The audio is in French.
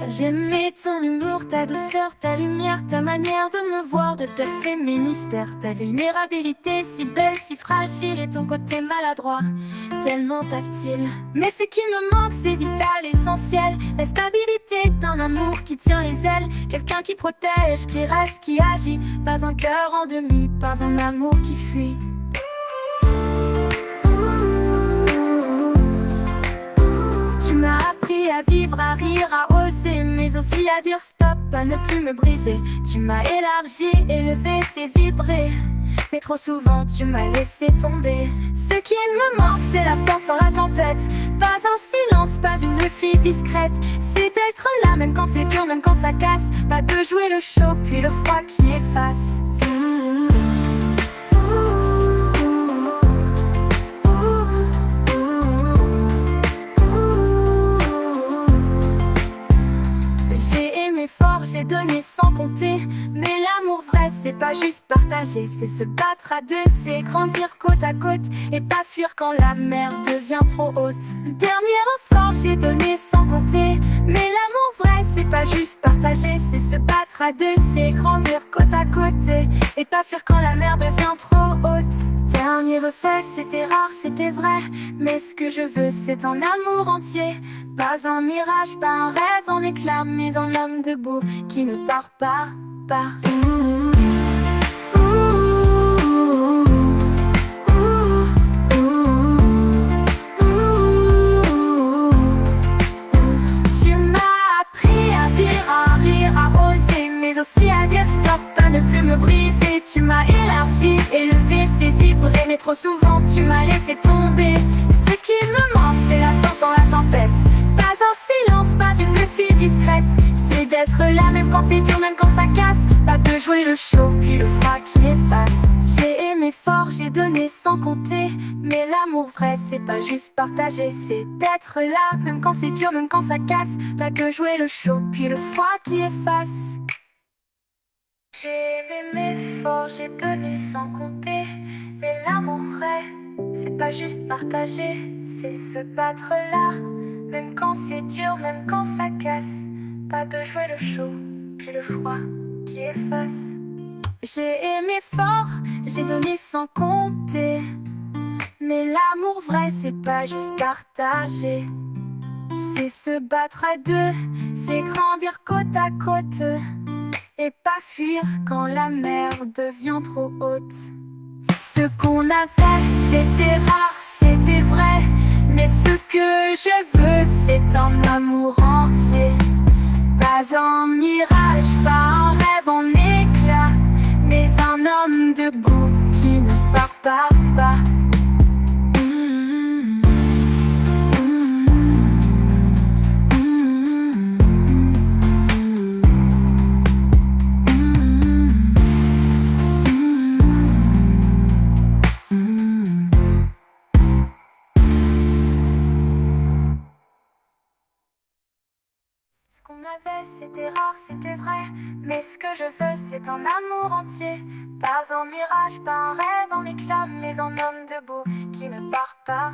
J'aimais ton humour, ta douceur, ta lumière, ta manière de me voir, de percer mes mystères. Ta vulnérabilité si belle, si fragile, et ton côté maladroit, tellement tactile. Mais ce qui me manque, c'est vital, essentiel. La stabilité d'un amour qui tient les ailes. Quelqu'un qui protège, qui reste, qui agit. Pas un cœur en demi, pas un amour qui fuit. Tu m'as appris à vivre, à rire, à oser, mais aussi à dire stop, à ne plus me briser. Tu m'as élargi, élevé, fait vibrer, mais trop souvent tu m'as laissé tomber. Ce qui me manque, c'est la force dans la tempête. Pas un silence, pas une fuite discrète. C'est d'être là, même quand c'est dur, même quand ça casse. Pas de jouer le chaud, puis le froid qui efface. Fort, j'ai donné sans compter. Mais l'amour vrai, c'est pas juste partager, c'est se battre à deux, c'est grandir côte à côte et pas fuir quand la mer devient trop haute. Dernier effort, j'ai donné sans compter. Mais l'amour vrai, c'est pas juste partager, c'est se battre à deux, c'est grandir côte à côte et pas fuir quand la mer devient trop haute. Dernier refait, c'était rare, c'était vrai, mais ce que je veux, c'est un amour entier. Pas un mirage, pas un rêve en éclat, mais un homme debout qui ne part pas. Tu m'as appris à vivre, à rire, à oser, mais aussi à dire stop, à ne plus me briser. Tu m'as élargi, élevé, fait vibrer, mais trop souvent tu m'as laissé tomber. Ce qui me manque, c'est la force dans la tempête. Pas un silence, pas une fuite discrète. C'est d'être là même quand c'est dur, même quand ça casse. Pas de jouer le chaud, puis le froid qui efface. J'ai aimé fort, j'ai donné sans compter. Mais l'amour vrai, c'est pas juste partager, c'est d'être là même quand c'est dur, même quand ça casse. Pas de jouer le chaud, puis le froid qui efface. J'ai aimé fort, j'ai donné sans compter. Mais l'amour vrai, c'est pas juste partager, c'est se battre là même quand c'est dur, même quand ça casse. Pas de jouer le chaud, puis le froid qui efface. J'ai aimé fort, j'ai donné sans compter. Mais l'amour vrai, c'est pas juste partager, c'est se battre à deux, c'est grandir côte à côte et pas fuir quand la mer devient trop haute. Ce qu'on a fait, c'était rare, c'était vrai, mais ce que je veux, c'est un amour entier. Pas un mirage, pas un rêve en éclat, mais un homme debout qui ne part pas. Ce qu'on avait, c'était rare, c'était vrai, mais ce que je veux, c'est un amour entier. Pas un mirage, pas un rêve en éclat, mais un homme debout qui ne part pas.